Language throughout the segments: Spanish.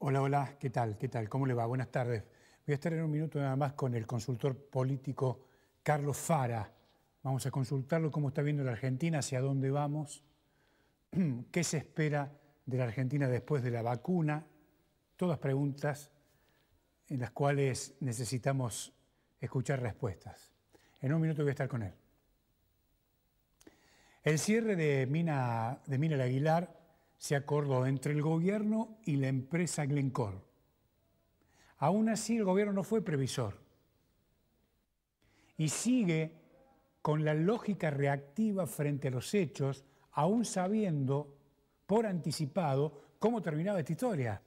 Hola, hola, ¿qué tal? ¿Qué tal? ¿Cómo le va? Buenas tardes. Voy a estar en un minuto nada más con el consultor político Carlos Fara. Vamos a consultarlo cómo está viendo la Argentina, hacia dónde vamos, qué se espera de la Argentina después de la vacuna. Todas preguntas en las cuales necesitamos escuchar respuestas. En un minuto voy a estar con él. El cierre de Mina El Aguilar se acordó entre el gobierno y la empresa Glencore. Aún así, el gobierno no fue previsor y sigue con la lógica reactiva frente a los hechos, aún sabiendo por anticipado cómo terminaba esta historia.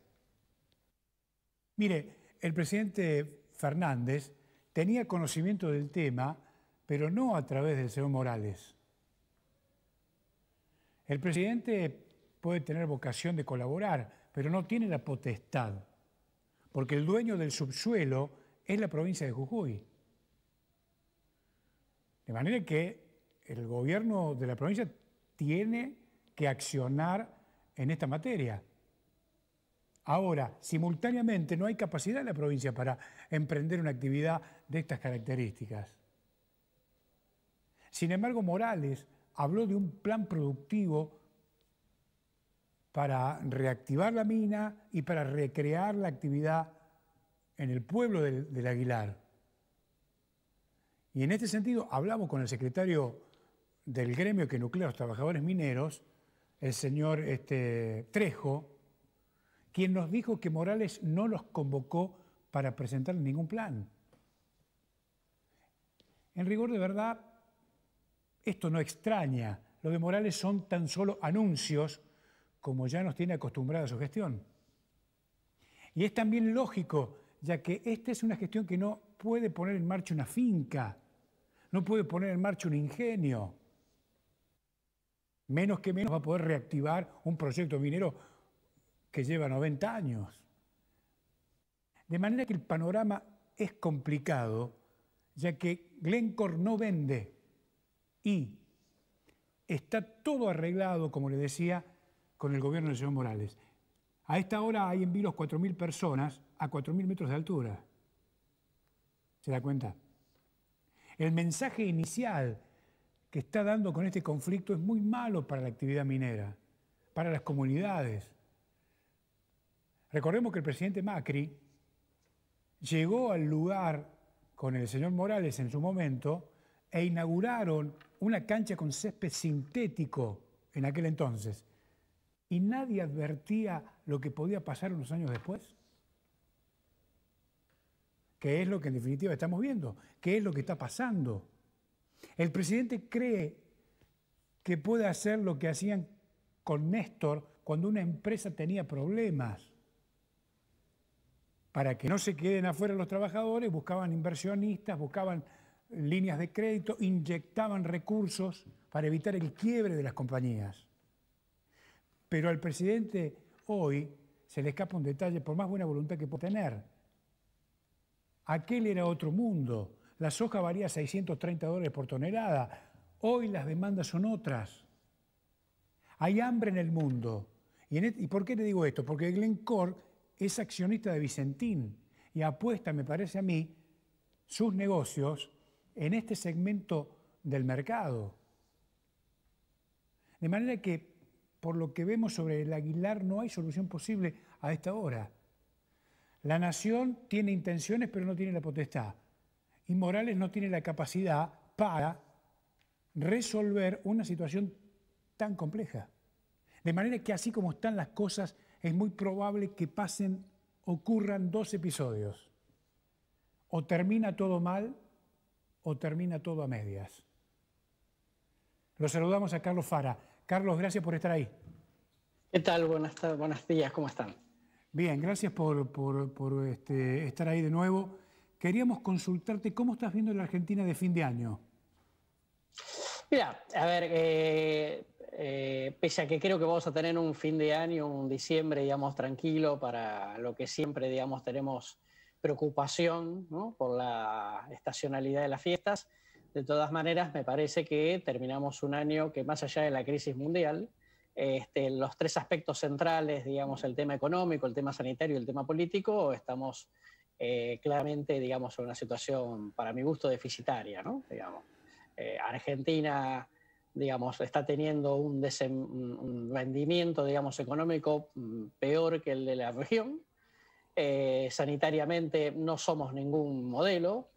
Mire, el presidente Fernández tenía conocimiento del tema, pero no a través del señor Morales. El presidente puede tener vocación de colaborar, pero no tiene la potestad, porque el dueño del subsuelo es la provincia de Jujuy. De manera que el gobierno de la provincia tiene que accionar en esta materia. Ahora, simultáneamente no hay capacidad en la provincia para emprender una actividad de estas características. Sin embargo, Morales habló de un plan productivo para reactivar la mina y para recrear la actividad en el pueblo del Aguilar. Y en este sentido hablamos con el secretario del gremio que nuclea a los trabajadores mineros, el señor Trejo, quien nos dijo que Morales no los convocó para presentar ningún plan. En rigor de verdad, esto no extraña. Lo de Morales son tan solo anuncios, como ya nos tiene acostumbrada su gestión. Y es también lógico, ya que esta es una gestión que no puede poner en marcha una finca, no puede poner en marcha un ingenio. Menos que menos va a poder reactivar un proyecto minero que lleva 90 años. De manera que el panorama es complicado, ya que Glencore no vende y está todo arreglado, como le decía, con el gobierno del señor Morales. A esta hora hay en Vilos 4.000 personas a 4.000 metros de altura. ¿Se da cuenta? El mensaje inicial que está dando con este conflicto es muy malo para la actividad minera, para las comunidades. Recordemos que el presidente Macri llegó al lugar con el señor Morales en su momento e inauguraron una cancha con césped sintético en aquel entonces. ¿Y nadie advertía lo que podía pasar unos años después? ¿Qué es lo que en definitiva estamos viendo? ¿Qué es lo que está pasando? El presidente cree que puede hacer lo que hacían con Néstor cuando una empresa tenía problemas. Para que no se queden afuera los trabajadores, buscaban inversionistas, buscaban líneas de crédito, inyectaban recursos para evitar el quiebre de las compañías. Pero al presidente hoy se le escapa un detalle, por más buena voluntad que pueda tener. Aquel era otro mundo. La soja valía $630 por tonelada. Hoy las demandas son otras. Hay hambre en el mundo. ¿Y por qué le digo esto? Porque Glencore es accionista de Vicentín y apuesta, me parece a mí, sus negocios en este segmento del mercado. De manera que, por lo que vemos sobre el Aguilar, no hay solución posible a esta hora. La nación tiene intenciones, pero no tiene la potestad. Y Morales no tiene la capacidad para resolver una situación tan compleja. De manera que así como están las cosas, es muy probable que ocurran dos episodios. O termina todo mal, o termina todo a medias. Lo saludamos a Carlos Fara. Carlos, gracias por estar ahí. ¿Qué tal? Buenos días, ¿cómo están? Bien, gracias por estar ahí de nuevo. Queríamos consultarte cómo estás viendo la Argentina de fin de año. Mira, a ver, pese a que creo que vamos a tener un fin de año, un diciembre, digamos, tranquilo, para lo que siempre, digamos, tenemos preocupación, ¿no?, por la estacionalidad de las fiestas. De todas maneras, me parece que terminamos un año que, más allá de la crisis mundial, los tres aspectos centrales, digamos, el tema económico, el tema sanitario y el tema político, estamos claramente, digamos, en una situación, para mi gusto, deficitaria, ¿no? Digamos, Argentina, digamos, está teniendo un rendimiento, digamos, económico peor que el de la región. Sanitariamente no somos ningún modelo,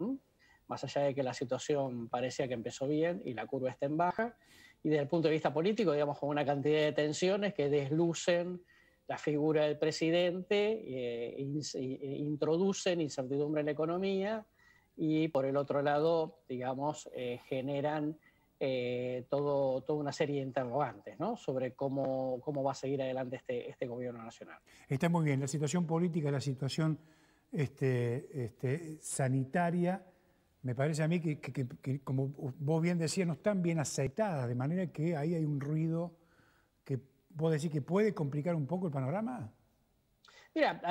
más allá de que la situación parecía que empezó bien y la curva está en baja. Y desde el punto de vista político, digamos, con una cantidad de tensiones que deslucen la figura del presidente, introducen incertidumbre en la economía y por el otro lado, digamos, generan toda una serie de interrogantes, ¿no? Sobre cómo va a seguir adelante este gobierno nacional. Está muy bien, la situación política, la situación sanitaria, me parece a mí que, como vos bien decías, no están bien aceitadas, de manera que ahí hay un ruido que vos decís que puede complicar un poco el panorama. Mira,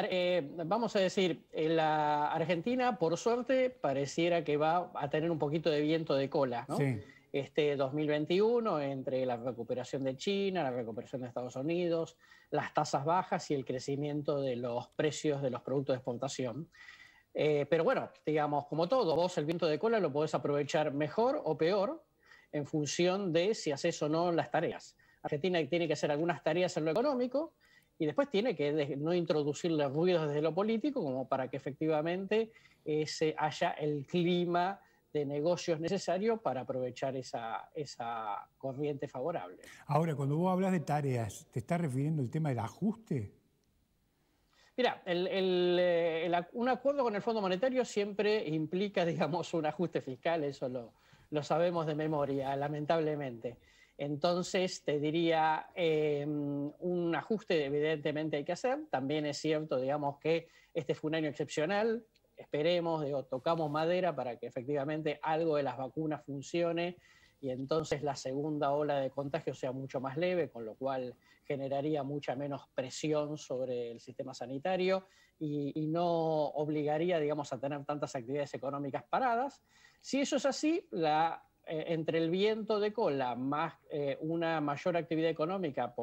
vamos a decir, la Argentina, por suerte, pareciera que va a tener un poquito de viento de cola, ¿no? Sí. Este 2021, entre la recuperación de China, la recuperación de Estados Unidos, las tasas bajas y el crecimiento de los precios de los productos de exportación. Pero bueno, digamos, como todo, vos el viento de cola lo podés aprovechar mejor o peor en función de si haces o no las tareas. Argentina tiene que hacer algunas tareas en lo económico y después tiene que no introducirle ruidos desde lo político como para que efectivamente haya el clima de negocios necesario para aprovechar esa corriente favorable. Ahora, cuando vos hablas de tareas, ¿te estás refiriendo al tema del ajuste? Mira, un acuerdo con el Fondo Monetario siempre implica, digamos, un ajuste fiscal, eso lo sabemos de memoria, lamentablemente. Entonces, te diría, un ajuste evidentemente hay que hacer. También es cierto, digamos, que este fue un año excepcional. Esperemos, digo, tocamos madera para que efectivamente algo de las vacunas funcione y entonces la segunda ola de contagio sea mucho más leve, con lo cual generaría mucha menos presión sobre el sistema sanitario y no obligaría, digamos, a tener tantas actividades económicas paradas. Si eso es así, entre el viento de cola más una mayor actividad económica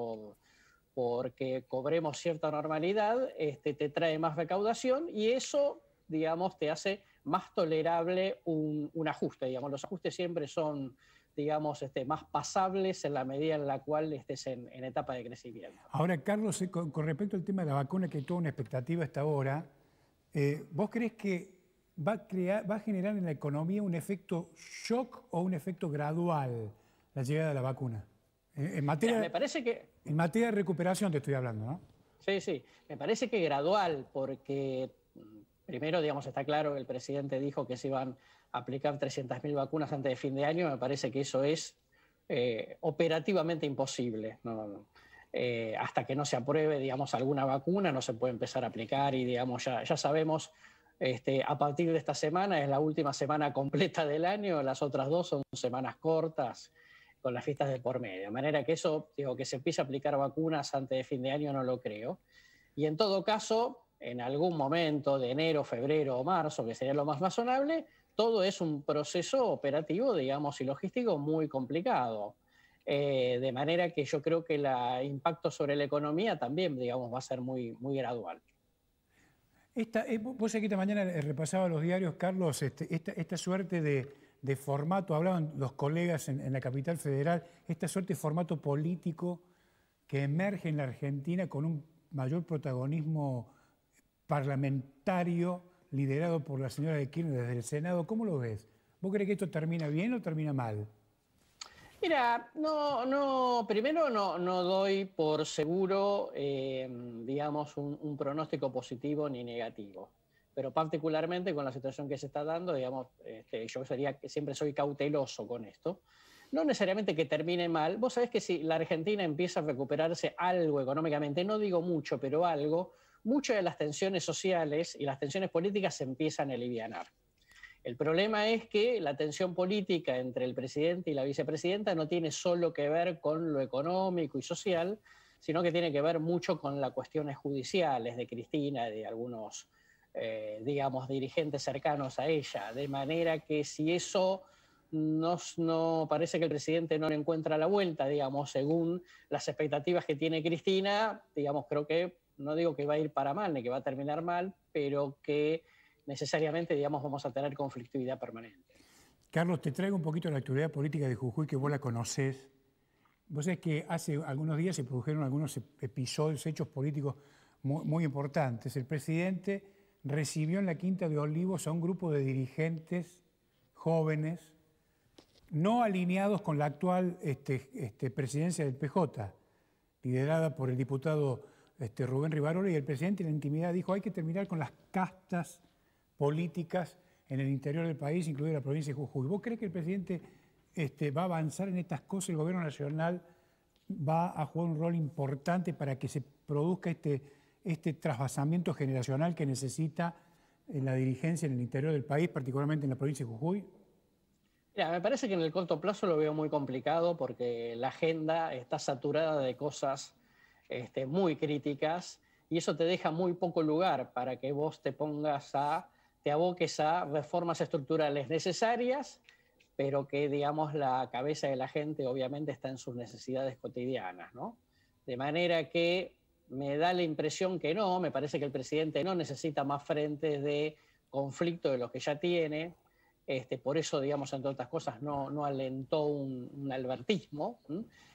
porque cobremos cierta normalidad, te trae más recaudación y eso, digamos, te hace más tolerable un ajuste. Digamos, los ajustes siempre son, digamos, más pasables en la medida en la cual estés en etapa de crecimiento. Ahora, Carlos, con respecto al tema de la vacuna, que hay toda una expectativa hasta ahora, ¿vos crees que va a generar en la economía un efecto shock o un efecto gradual la llegada de la vacuna? En materia, me parece que... En materia de recuperación te estoy hablando, ¿no? Sí, sí. Me parece que gradual, porque primero, digamos, está claro que el presidente dijo que se iban a aplicar 300.000 vacunas antes de fin de año. Me parece que eso es operativamente imposible. Hasta que no se apruebe, digamos, alguna vacuna, no se puede empezar a aplicar y, digamos, ya sabemos, a partir de esta semana, es la última semana completa del año, las otras dos son semanas cortas, con las fiestas de por medio. De manera que eso, digo, que se empiece a aplicar vacunas antes de fin de año no lo creo. Y en todo caso, en algún momento de enero, febrero o marzo, que sería lo más razonable, todo es un proceso operativo, digamos, y logístico muy complicado. De manera que yo creo que el impacto sobre la economía también, digamos, va a ser muy, muy gradual. Vos sabés que esta mañana repasaba los diarios, Carlos, esta suerte de formato, hablaban los colegas en la capital federal, esta suerte de formato político que emerge en la Argentina con un mayor protagonismo parlamentario liderado por la señora de Kirchner desde el Senado. ¿Cómo lo ves? ¿Vos crees que esto termina bien o termina mal? Mira, primero no doy por seguro, digamos, un pronóstico positivo ni negativo. Pero particularmente con la situación que se está dando, digamos, yo siempre soy cauteloso con esto. No necesariamente que termine mal. Vos sabés que si la Argentina empieza a recuperarse algo económicamente, no digo mucho, pero algo, muchas de las tensiones sociales y las tensiones políticas se empiezan a alivianar. El problema es que la tensión política entre el presidente y la vicepresidenta no tiene solo que ver con lo económico y social, sino que tiene que ver mucho con las cuestiones judiciales de Cristina, de algunos, digamos, dirigentes cercanos a ella. De manera que si eso no parece que el presidente no le encuentra la vuelta, digamos, según las expectativas que tiene Cristina, digamos, creo que, no digo que va a ir para mal, ni que va a terminar mal, pero que necesariamente, digamos, vamos a tener conflictividad permanente. Carlos, te traigo un poquito de la actualidad política de Jujuy, que vos la conocés. Vos sabés que hace algunos días se produjeron algunos episodios, hechos políticos muy importantes. El presidente recibió en la Quinta de Olivos a un grupo de dirigentes jóvenes, no alineados con la actual presidencia del PJ, liderada por el diputado Rubén Rivarola, y el presidente en la intimidad dijo: hay que terminar con las castas políticas en el interior del país, incluida la provincia de Jujuy. ¿Vos crees que el presidente va a avanzar en estas cosas? ¿El gobierno nacional va a jugar un rol importante para que se produzca este trasvasamiento generacional que necesita la dirigencia en el interior del país, particularmente en la provincia de Jujuy? Mira, me parece que en el corto plazo lo veo muy complicado porque la agenda está saturada de cosas muy críticas y eso te deja muy poco lugar para que vos te aboques a reformas estructurales necesarias, pero que, digamos, la cabeza de la gente obviamente está en sus necesidades cotidianas, ¿no? De manera que me da la impresión que no, me parece que el presidente no necesita más frentes de conflicto de los que ya tiene. Por eso, digamos, entre otras cosas, no alentó un albertismo.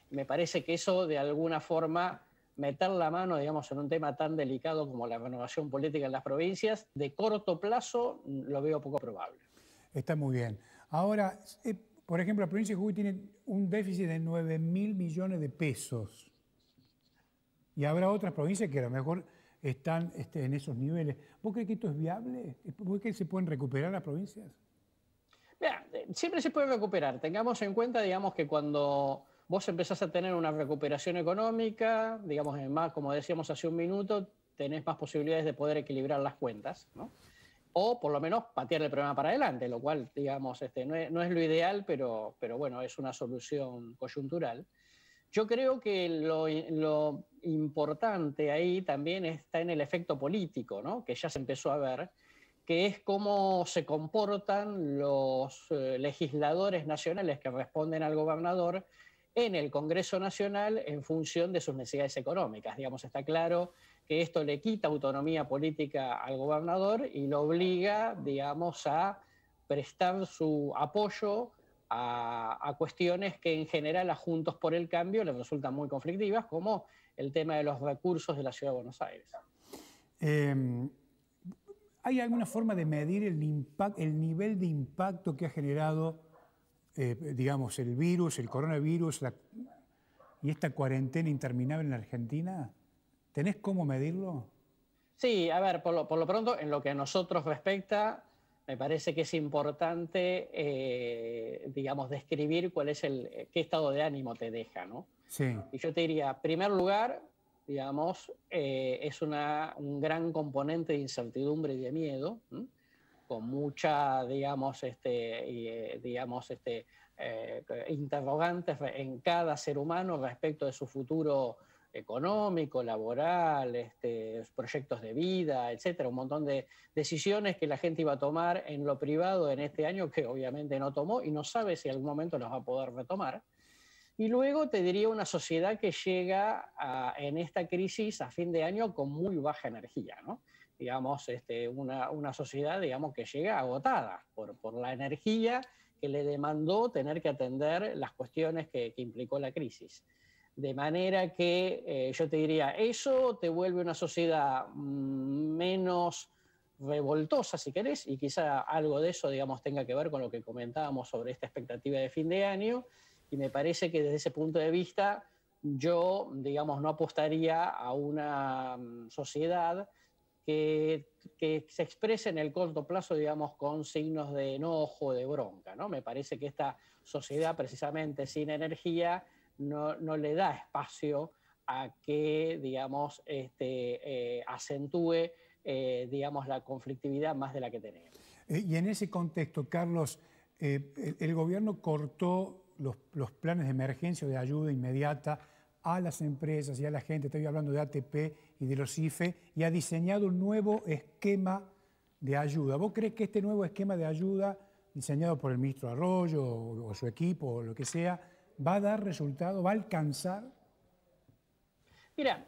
Me parece que eso, de alguna forma, meter la mano, digamos, en un tema tan delicado como la renovación política en las provincias, de corto plazo lo veo poco probable. Está muy bien. Ahora, por ejemplo, la provincia de Jujuy tiene un déficit de 9.000 millones de pesos. Y habrá otras provincias que a lo mejor están en esos niveles. ¿Vos crees que esto es viable? ¿Vos crees que se pueden recuperar las provincias? Mira, siempre se puede recuperar. Tengamos en cuenta, digamos, que cuando vos empezás a tener una recuperación económica, digamos, más, como decíamos hace un minuto, tenés más posibilidades de poder equilibrar las cuentas, ¿no? O por lo menos patear el problema para adelante, lo cual, digamos, no es lo ideal, pero bueno, es una solución coyuntural. Yo creo que lo importante ahí también está en el efecto político, ¿no? Que ya se empezó a ver, que es cómo se comportan los legisladores nacionales que responden al gobernador en el Congreso Nacional en función de sus necesidades económicas. Digamos, está claro que esto le quita autonomía política al gobernador y lo obliga, digamos, a prestar su apoyo a cuestiones que en general a Juntos por el Cambio les resultan muy conflictivas, como el tema de los recursos de la Ciudad de Buenos Aires. ¿Hay alguna forma de medir el nivel de impacto que ha generado, digamos, el virus, el coronavirus y esta cuarentena interminable en la Argentina? ¿Tenés cómo medirlo? Sí, a ver, por lo pronto, en lo que a nosotros respecta, me parece que es importante, digamos, describir qué estado de ánimo te deja, ¿no? Sí. Y yo te diría, en primer lugar, digamos, es un gran componente de incertidumbre y de miedo, con mucha, digamos, interrogantes en cada ser humano respecto de su futuro económico, laboral, proyectos de vida, etcétera, un montón de decisiones que la gente iba a tomar en lo privado en este año que obviamente no tomó y no sabe si en algún momento los va a poder retomar. Y luego te diría una sociedad que llega en esta crisis a fin de año con muy baja energía, ¿no? Digamos, una sociedad, digamos, que llega agotada por la energía que le demandó tener que atender las cuestiones que implicó la crisis. De manera que yo te diría, eso te vuelve una sociedad menos revoltosa, si querés, y quizá algo de eso, digamos, tenga que ver con lo que comentábamos sobre esta expectativa de fin de año, y me parece que desde ese punto de vista yo, digamos, no apostaría a una sociedad que se exprese en el corto plazo, digamos, con signos de enojo, de bronca, ¿no? Me parece que esta sociedad, precisamente sin energía, no le da espacio a que, digamos, acentúe, digamos, la conflictividad más de la que tenemos. Y en ese contexto, Carlos, el gobierno cortó los planes de emergencia o de ayuda inmediata a las empresas y a la gente, estoy hablando de ATP y de los IFE, y ha diseñado un nuevo esquema de ayuda. ¿Vos crees que este nuevo esquema de ayuda diseñado por el ministro Arroyo o su equipo o lo que sea, va a dar resultado, va a alcanzar? Mira,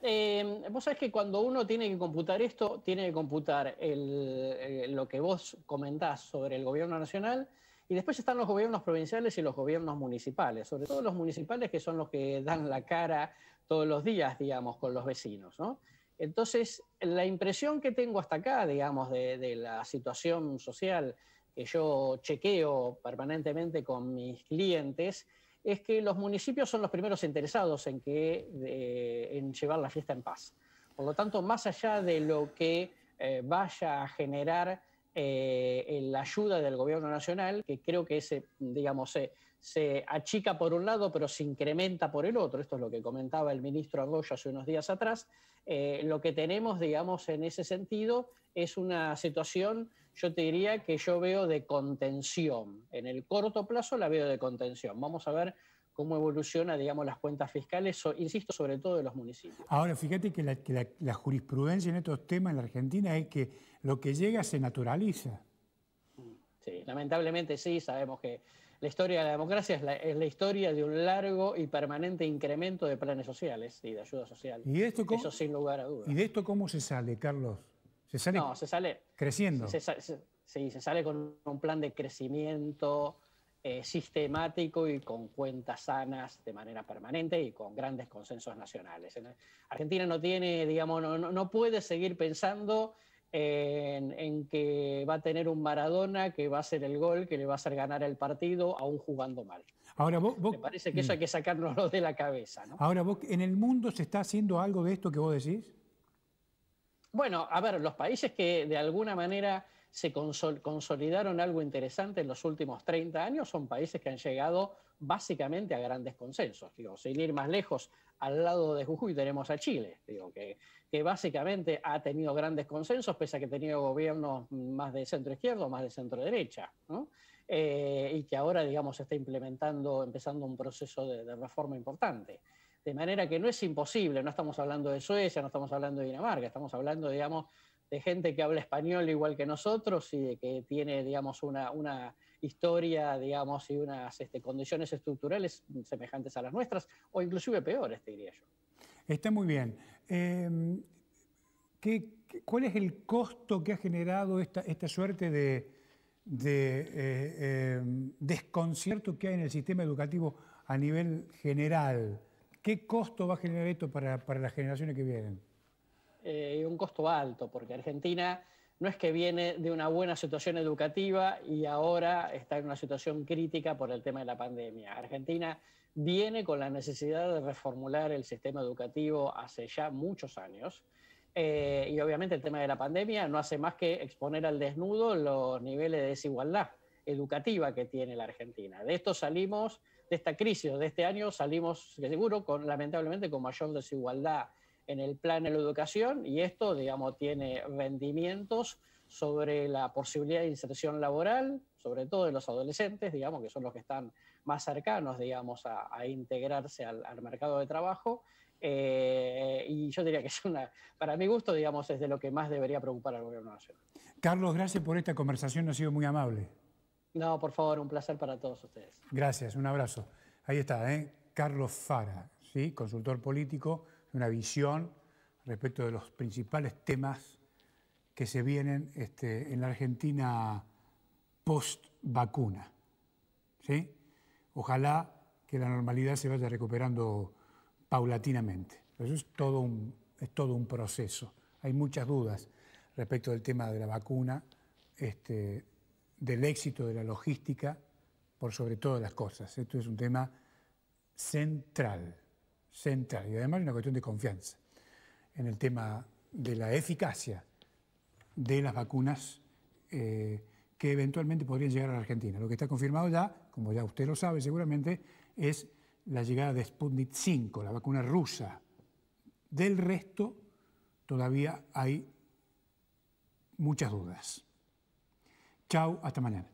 vos sabés que cuando uno tiene que computar esto, tiene que computar lo que vos comentás sobre el gobierno nacional y después están los gobiernos provinciales y los gobiernos municipales, sobre todo los municipales que son los que dan la cara todos los días, digamos, con los vecinos, ¿no? Entonces, la impresión que tengo hasta acá, digamos, de la situación social que yo chequeo permanentemente con mis clientes, es que los municipios son los primeros interesados en llevar la fiesta en paz. Por lo tanto, más allá de lo que vaya a generar la ayuda del gobierno nacional, que creo que se achica por un lado, pero se incrementa por el otro. Esto es lo que comentaba el ministro Arroyo hace unos días atrás. Lo que tenemos, digamos, en ese sentido es una situación, yo te diría que yo veo de contención. En el corto plazo la veo de contención. Vamos a ver cómo evoluciona, digamos, las cuentas fiscales, insisto, sobre todo de los municipios. Ahora, fíjate que la jurisprudencia en estos temas en la Argentina es que lo que llega se naturaliza. Sí, lamentablemente sí, sabemos que la historia de la democracia es la historia de un largo y permanente incremento de planes sociales y de ayuda social. ¿Y esto eso sin lugar a dudas. ¿Y de esto cómo se sale, Carlos? ¿Se sale creciendo? Se sale con un plan de crecimiento sistemático y con cuentas sanas de manera permanente y con grandes consensos nacionales. Argentina no tiene, digamos, no puede seguir pensando en que va a tener un Maradona que va a hacer el gol, que le va a hacer ganar el partido, aún jugando mal. Ahora Me parece que eso hay que sacárnoslo de la cabeza, ¿no? Ahora, ¿en el mundo se está haciendo algo de esto que vos decís? Bueno, a ver, los países que de alguna manera se consolidaron algo interesante en los últimos 30 años son países que han llegado básicamente a grandes consensos. Digo, sin ir más lejos, al lado de Jujuy tenemos a Chile, digo, que básicamente ha tenido grandes consensos, pese a que ha tenido gobiernos más de centro-izquierda o más de centro-derecha, ¿no? Y que ahora, digamos, se está empezando un proceso de reforma importante. De manera que no es imposible, no estamos hablando de Suecia, no estamos hablando de Dinamarca, estamos hablando, digamos, de gente que habla español igual que nosotros y de que tiene, digamos, una historia, digamos, y unas condiciones estructurales semejantes a las nuestras, o inclusive peores, te diría yo. Está muy bien. ¿Cuál es el costo que ha generado esta suerte de desconcierto que hay en el sistema educativo a nivel general? ¿Qué costo va a generar esto para las generaciones que vienen? Un costo alto, porque Argentina no es que viene de una buena situación educativa y ahora está en una situación crítica por el tema de la pandemia. Argentina viene con la necesidad de reformular el sistema educativo hace ya muchos años. Y obviamente el tema de la pandemia no hace más que exponer al desnudo los niveles de desigualdad educativa que tiene la Argentina. De esto salimos, de esta crisis de este año, salimos seguro, lamentablemente, con mayor desigualdad en el plan de la educación, y esto, digamos, tiene rendimientos sobre la posibilidad de inserción laboral, sobre todo de los adolescentes, digamos, que son los que están más cercanos, digamos, a integrarse al mercado de trabajo. Y yo diría que para mi gusto, digamos, es de lo que más debería preocupar al gobierno nacional. Carlos, gracias por esta conversación, ha sido muy amable. No, por favor, un placer para todos ustedes. Gracias, un abrazo. Ahí está, Carlos Fara, ¿sí? Consultor político, una visión respecto de los principales temas que se vienen en la Argentina post-vacuna, ¿sí? Ojalá que la normalidad se vaya recuperando paulatinamente. Pero eso es todo un proceso. Hay muchas dudas respecto del tema de la vacuna, del éxito de la logística, por sobre todas las cosas. Esto es un tema central, y además una cuestión de confianza en el tema de la eficacia de las vacunas que eventualmente podrían llegar a la Argentina. Lo que está confirmado ya, como ya usted lo sabe seguramente, es la llegada de Sputnik 5, la vacuna rusa. Del resto todavía hay muchas dudas. Chau, hasta mañana.